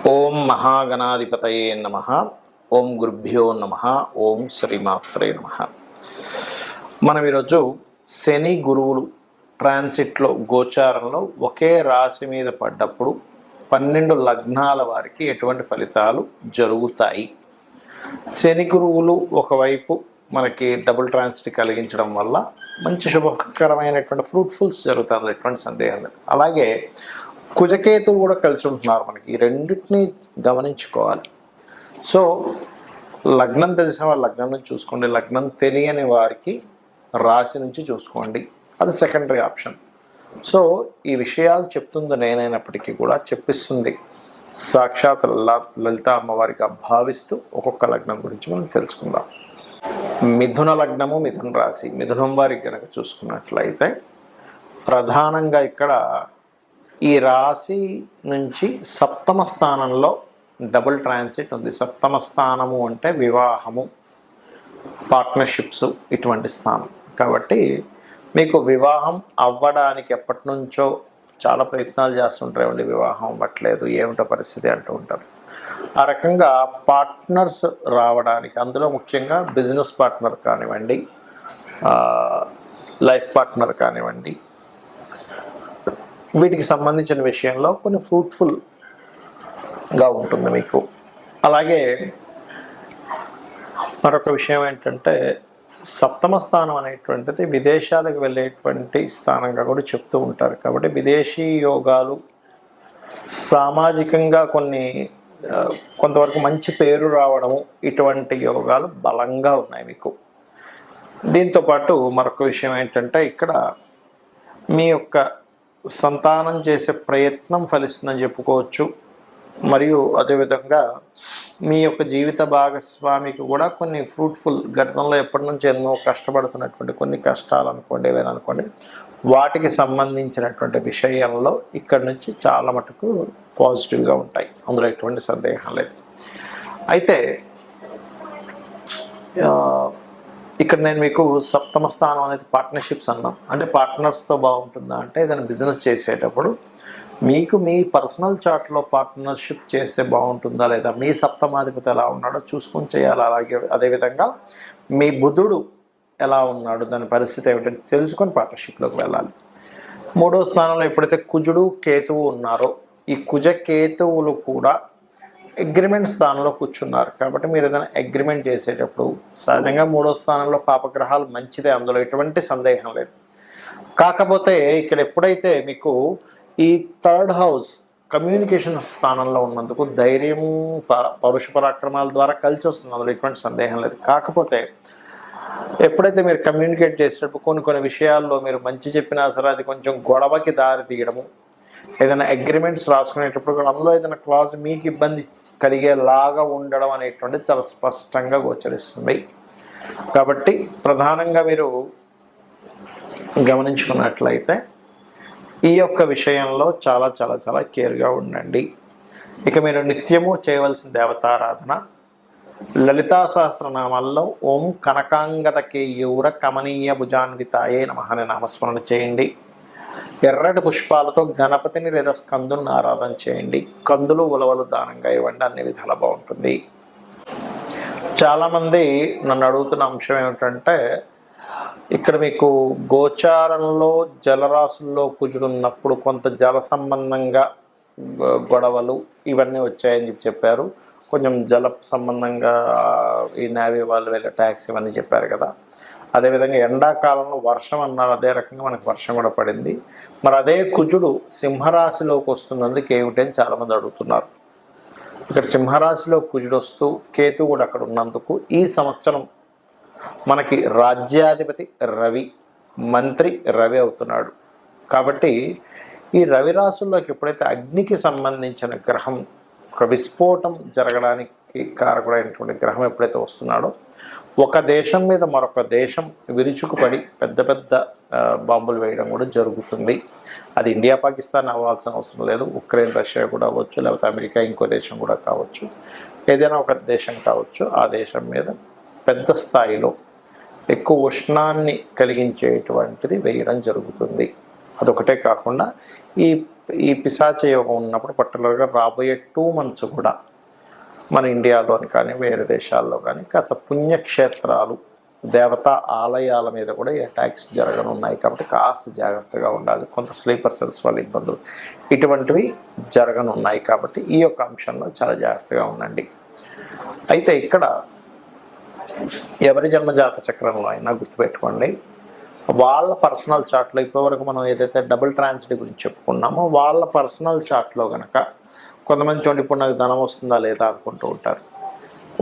ఓం మహాగణాధిపతయే నమ. ఓం గురుభ్యో నమ. ఓం శ్రీమాత్రే నమ. మనం ఈరోజు శని గురువులు ట్రాన్సిట్లో గోచారంలో ఒకే రాశి మీద పడ్డప్పుడు 12 లగ్నాల వారికి ఎటువంటి ఫలితాలు జరుగుతాయి. శని గురువులు ఒకవైపు మనకి డబుల్ ట్రాన్సిట్ కలిగించడం వల్ల మంచి శుభకరమైనటువంటి ఫ్రూట్ఫుల్స్ జరుగుతుంది, ఎటువంటి సందేహం లేదు. అలాగే కుజకేతువు కూడా కలిసి ఉంటున్నారు. మనకి ఈ రెండింటిని గమనించుకోవాలి. సో లగ్నం తెలిసిన వారు లగ్నం నుంచి చూసుకోండి, లగ్నం తెలియని వారికి రాశి నుంచి చూసుకోండి, అది సెకండరీ ఆప్షన్. సో ఈ విషయాలు చెప్తుంది నేనైనప్పటికీ కూడా చెప్పిస్తుంది సాక్షాత్ లలిత అమ్మవారిగా భావిస్తూ ఒక్కొక్క లగ్నం గురించి మనం తెలుసుకుందాం. మిథున లగ్నము, మిథున రాశి, మిథునం వారికి కనుక చూసుకున్నట్లయితే ప్రధానంగా ఇక్కడ ఈ రాశి నుంచి సప్తమ స్థానంలో డబుల్ ట్రాన్సిట్ ఉంది. సప్తమ స్థానము అంటే వివాహము, పార్ట్నర్షిప్స్, ఇటువంటి స్థానం. కాబట్టి మీకు వివాహం అవ్వడానికి ఎప్పటి నుంచో చాలా ప్రయత్నాలు చేస్తుంటారండి, వివాహం అవ్వట్లేదు, ఏమిటో పరిస్థితి అంటూ ఉంటారు. ఆ రకంగా పార్ట్నర్స్ రావడానికి, అందులో ముఖ్యంగా బిజినెస్ పార్ట్నర్ కానివ్వండి, లైఫ్ పార్ట్నర్ కానివ్వండి, వీటికి సంబంధించిన విషయంలో కొన్ని ఫ్రూట్ఫుల్గా ఉంటుంది మీకు. అలాగే మరొక విషయం ఏంటంటే సప్తమ స్థానం అనేటువంటిది విదేశాలకు వెళ్ళేటువంటి స్థానంగా కూడా చెప్తూ ఉంటారు. కాబట్టి విదేశీ యోగాలు, సామాజికంగా కొంతవరకు మంచి పేరు రావడము, ఇటువంటి యోగాలు బలంగా ఉన్నాయి మీకు. దీంతోపాటు మరొక విషయం ఏంటంటే ఇక్కడ మీ యొక్క సంతానం చేసే ప్రయత్నం ఫలిస్తుందని చెప్పుకోవచ్చు. మరియు అదేవిధంగా మీ యొక్క జీవిత భాగస్వామికి కూడా కొన్ని ఫ్రూట్ఫుల్, గతంలో ఎప్పటి నుంచి ఎన్నో కష్టపడుతున్నటువంటి కొన్ని కష్టాలు అనుకోండి, ఏవైనా అనుకోండి, వాటికి సంబంధించినటువంటి విషయంలో ఇక్కడ నుంచి చాలా మటుకు పాజిటివ్గా ఉంటాయి, అందులో ఎటువంటి సందేహం లేదు. అయితే ఇక్కడ నేను మీకు సప్తమ స్థానం అనేది పార్ట్నర్షిప్స్ అన్నాం. అంటే పార్ట్నర్స్తో బాగుంటుందా అంటే ఏదైనా బిజినెస్ చేసేటప్పుడు మీకు మీ పర్సనల్ చార్ట్లో పార్ట్నర్షిప్ చేస్తే బాగుంటుందా లేదా, మీ సప్తమాధిపతి ఎలా ఉన్నాడో చూసుకొని చేయాలి. అలాగే అదేవిధంగా మీ బుధుడు ఎలా ఉన్నాడు, దాని పరిస్థితి ఏమిటంటే తెలుసుకొని పార్ట్నర్షిప్లోకి వెళ్ళాలి. 3వ స్థానంలో ఎప్పుడైతే కుజుడు కేతువు ఉన్నారో, ఈ కుజ కేతువులు కూడా అగ్రిమెంట్ స్థానంలో కూర్చున్నారు. కాబట్టి మీరు ఏదైనా అగ్రిమెంట్ చేసేటప్పుడు సహజంగా 3వ స్థానంలో పాపగ్రహాలు మంచిదే, అందులో ఎటువంటి సందేహం లేదు. కాకపోతే ఇక్కడ ఎప్పుడైతే మీకు ఈ 3rd హౌస్ కమ్యూనికేషన్ స్థానంలో ఉన్నందుకు ధైర్యము, పరుష పరాక్రమాల ద్వారా కలిసి వస్తుంది, అందులో ఎటువంటి సందేహం లేదు. కాకపోతే ఎప్పుడైతే మీరు కమ్యూనికేట్ చేసేటప్పుడు కొన్ని విషయాల్లో మీరు మంచి చెప్పినా సరే అది కొంచెం గొడవకి దారి తీయడము, ఏదైనా అగ్రిమెంట్స్ రాసుకునేటప్పుడు కూడా అందులో ఏదైనా క్లాజ్ మీకు ఇబ్బంది కలిగేలాగా ఉండడం అనేటువంటిది చాలా స్పష్టంగా గోచరిస్తుంది. కాబట్టి ప్రధానంగా మీరు గమనించుకున్నట్లయితే ఈ యొక్క విషయంలో చాలా చాలా చాలా కేర్గా ఉండండి. ఇక మీరు నిత్యము చేయవలసిన దేవతారాధన లలితా సహస్రనామాల్లో ఓం కనకాంగత కేయూర కమనీయ భుజాన్వితాయే నమః అనే నామస్మరణ చేయండి. ఎర్రటి పుష్పాలతో గణపతిని లేదా స్కందుని ఆరాధన చేయండి. కందులు, ఉలవలు దానంగా ఇవ్వండి, అన్ని విధాలా బాగుంటుంది. చాలామంది నన్ను అడుగుతున్న అంశం ఏమిటంటే ఇక్కడ మీకు గోచారంలో జలరాశుల్లో కుజుడున్నప్పుడు కొంత జల సంబంధంగా గొడవలు ఇవన్నీ వచ్చాయని చెప్పారు. కొంచెం జల సంబంధంగా ఈ నేవీ వాళ్ళు వెళ్ళే ట్యాక్స్ ఇవన్నీ చెప్పారు కదా. అదేవిధంగా ఎండాకాలంలో వర్షం అన్నారు, అదే రకంగా మనకు వర్షం కూడా పడింది. మరి అదే కుజుడు సింహరాశిలోకి వస్తున్నందుకు ఏమిటని చాలామంది అడుగుతున్నారు. ఇక్కడ సింహరాశిలో కుజుడు వస్తూ కేతు కూడా అక్కడ ఉన్నందుకు ఈ సంవత్సరం మనకి రాజ్యాధిపతి రవి, మంత్రి రవి అవుతున్నాడు. కాబట్టి ఈ రవి రాశుల్లోకి ఎప్పుడైతే అగ్నికి సంబంధించిన గ్రహం, ఒక విస్ఫోటం జరగడానికి కారకుడైనటువంటి గ్రహం ఎప్పుడైతే వస్తున్నాడో, ఒక దేశం మీద మరొక దేశం విరుచుకుపడి పెద్ద పెద్ద బాంబులు వేయడం కూడా జరుగుతుంది. అది ఇండియా పాకిస్తాన్ అవ్వాల్సిన అవసరం లేదు, ఉక్రెయిన్ రష్యా కూడా అవ్వచ్చు, లేకపోతే అమెరికా ఇంకో దేశం కూడా కావచ్చు, ఏదైనా ఒక దేశం కావచ్చు. ఆ దేశం మీద పెద్ద స్థాయిలో ఎక్కువ ఉష్ణాన్ని కలిగించేటువంటిది వేయడం జరుగుతుంది. అదొకటే కాకుండా ఈ ఈ పిశాచ యోగం ఉన్నప్పుడు పర్టికులర్గా రాబోయే 2 months కూడా మన ఇండియాలోని కానీ వేరే దేశాల్లో కానీ కాస్త పుణ్యక్షేత్రాలు దేవతా ఆలయాల మీద కూడా ఈ అటాక్స్ జరగనున్నాయి కాబట్టి కాస్త జాగ్రత్తగా ఉండాలి. కొంత స్లీపర్ సెల్స్ వల్ల ఇబ్బందులు ఇటువంటివి జరగనున్నాయి కాబట్టి ఈ యొక్క అంశంలో చాలా జాగ్రత్తగా ఉండండి. అయితే ఇక్కడ ఎవరి జన్మజాత చక్రంలో అయినా గుర్తుపెట్టుకోండి, వాళ్ళ పర్సనల్ చార్ట్లో ఇప్పటివరకు మనం ఏదైతే డబుల్ ట్రాన్సిట్ గురించి చెప్పుకున్నామో వాళ్ళ పర్సనల్ చార్ట్లో కనుక కొంతమంది చూడండి ఇప్పుడు నాకు ధనం వస్తుందా లేదా అనుకుంటూ ఉంటారు.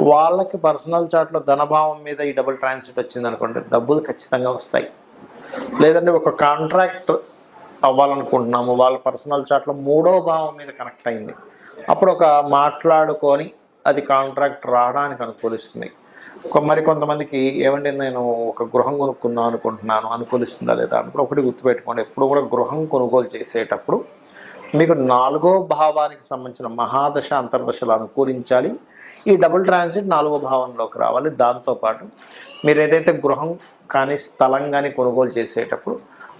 వాళ్ళకి పర్సనల్ చార్ట్లో ధనభావం మీద ఈ డబుల్ ట్రాన్సిట్ వచ్చింది అనుకోండి, డబ్బులు ఖచ్చితంగా వస్తాయి. లేదంటే ఒక కాంట్రాక్ట్ అవ్వాలనుకుంటున్నాము, వాళ్ళ పర్సనల్ చార్ట్లో 3వ భావం మీద కనెక్ట్ అయింది, అప్పుడు ఒక మాట్లాడుకొని అది కాంట్రాక్ట్ రావడానికి అనుకూలిస్తుంది. కొంతమందికి ఏమంటే నేను ఒక గృహం కొనుక్కుందాం అనుకుంటున్నాను, అనుకూలిస్తుందా లేదా అనుకుంటే ఒకటి గుర్తుపెట్టుకోండి, ఎప్పుడు కూడా గృహం కొనుగోలు చేసేటప్పుడు మీకు 4వ భావానికి సంబంధించిన మహాదశ అంతర్దశలు అనుకూలించాలి. ఈ డబుల్ ట్రాన్సిట్ 4వ భావంలోకి రావాలి. దాంతోపాటు మీరు ఏదైతే గృహం కానీ స్థలం కానీ కొనుగోలు చేసేటప్పుడు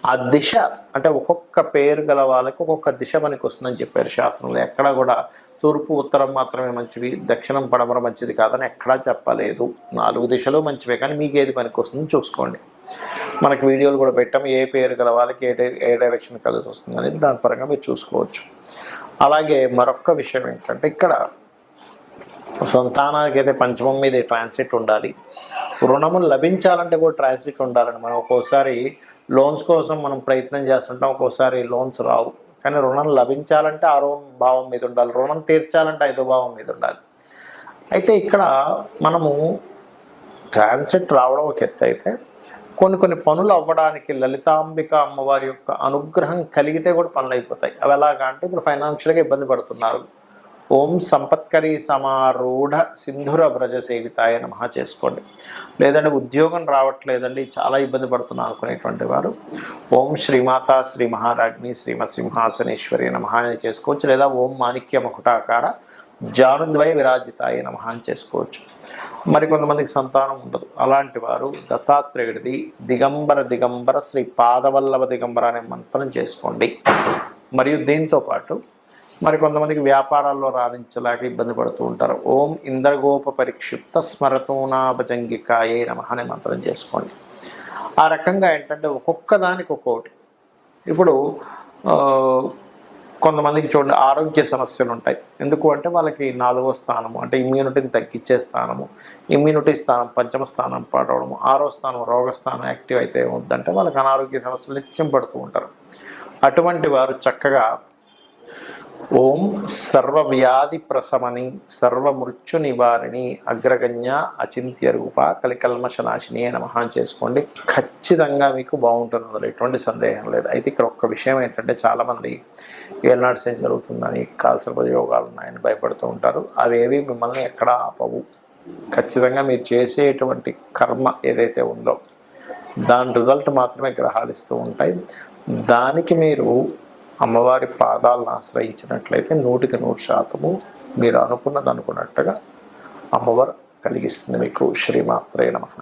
ఆ దిశ అంటే ఒక్కొక్క పేరు గల వాళ్ళకి ఒక్కొక్క దిశ మనకి వస్తుందని చెప్పారు శాస్త్రంలో. ఎక్కడా కూడా తూర్పు ఉత్తరం మాత్రమే మంచివి, దక్షిణం పడమర మంచిది కాదని ఎక్కడా చెప్పలేదు. 4 దిశలు మంచివే, కానీ మీకు ఏది పనికి వస్తుందని చూసుకోండి. మనకి వీడియోలు కూడా పెట్టాము, ఏ పేరు గల వాళ్ళకి ఏ డైరెక్షన్ కలిసి వస్తుంది అనేది దాని పరంగా మీరు చూసుకోవచ్చు. అలాగే మరొక విషయం ఏంటంటే ఇక్కడ సంతానానికి అయితే పంచమం మీద ట్రాన్సిట్ ఉండాలి. రుణములు లభించాలంటే కూడా ట్రాన్సిట్ ఉండాలండి. మనం ఒక్కోసారి లోన్స్ కోసం మనం ప్రయత్నం చేస్తుంటాం, ఒక్కోసారి లోన్స్ రావు, కానీ రుణం లభించాలంటే 6వ భావం మీద ఉండాలి, రుణం తీర్చాలంటే 5వ భావం మీద ఉండాలి. అయితే ఇక్కడ మనము ట్రాన్సిట్ రావడం ఒక ఎత్తు అయితే కొన్ని పనులు అవ్వడానికి లలితాంబిక అమ్మవారి యొక్క అనుగ్రహం కలిగితే కూడా పనులు అయిపోతాయి. అవి ఎలాగా అంటే ఇప్పుడు ఫైనాన్షియల్గా ఇబ్బంది పడుతున్నారు, ఓం సంపత్కరీ సమారూఢ సింధుర వ్రజ సేవితాయ నమః చేసుకోండి. లేదంటే ఉద్యోగం రావట్లేదండి, చాలా ఇబ్బంది పడుతున్నారు అనుకునేటువంటి వారు ఓం శ్రీమాత శ్రీ మహారాజ్ని శ్రీమత్ సింహాసనేశ్వరి నమః అని చేసుకోవచ్చు. లేదా ఓం మాణిక్య మకుటాకార జానుద్వయ విరాజితాయ నమః అని చేసుకోవచ్చు. మరి కొంతమందికి సంతానం ఉండదు, అలాంటి వారు దత్తాత్రేయుడిది దిగంబర శ్రీ పాదవల్లభ దిగంబర అనే మంత్రం చేసుకోండి. మరియు దీంతో పాటు మరి కొంతమందికి వ్యాపారాల్లో రాణించలేక ఇబ్బంది పడుతూ ఉంటారు, ఓం ఇంద్రగోప పరిక్షిప్త స్మరతూనాభజంగికాయే నమః అనే మంత్రం చేసుకోండి. ఆ రకంగా ఏంటంటే ఒక్కొక్క దానికి ఒక్కొక్కటి. ఇప్పుడు కొంతమందికి చూడండి ఆరోగ్య సమస్యలు ఉంటాయి. ఎందుకు అంటే వాళ్ళకి 4వ స్థానము అంటే ఇమ్యూనిటీని తగ్గించే స్థానము, ఇమ్యూనిటీ స్థానం 5వ స్థానం పాడవడము, 6వ స్థానం రోగస్థానం యాక్టివ్ అయితే ఏమవుద్దంటే వాళ్ళకి అనారోగ్య సమస్యలు నిత్యం పడుతూ ఉంటారు. అటువంటి వారు చక్కగా ఓం సర్వవ్యాధి ప్రశమని సర్వమృత్యు నివారిణి అగ్రగణ్య అచింత్య రూప కలికల్మషనాశిని నమః చేసుకోండి. ఖచ్చితంగా మీకు బాగుంటుంది, ఎటువంటి సందేహం లేదు. అయితే ఇక్కడ ఒక్క విషయం ఏంటంటే చాలామంది ఏళ్ళనాడు సేమ్ జరుగుతుందని కాల్సర్ప యోగాలు ఉన్నాయని భయపడుతూ ఉంటారు. అవేవి మిమ్మల్ని ఎక్కడా ఆపవు. ఖచ్చితంగా మీరు చేసేటువంటి కర్మ ఏదైతే ఉందో దాని రిజల్ట్ మాత్రమే గ్రహాలు ఇస్తూ ఉంటాయి. దానికి మీరు అమ్మవారి పాదాలను ఆశ్రయించినట్లయితే 100% మీరు అనుకున్నది అనుకున్నట్టుగా అమ్మవారు కలిగిస్తుంది మీకు. శ్రీమాత్రే నమః.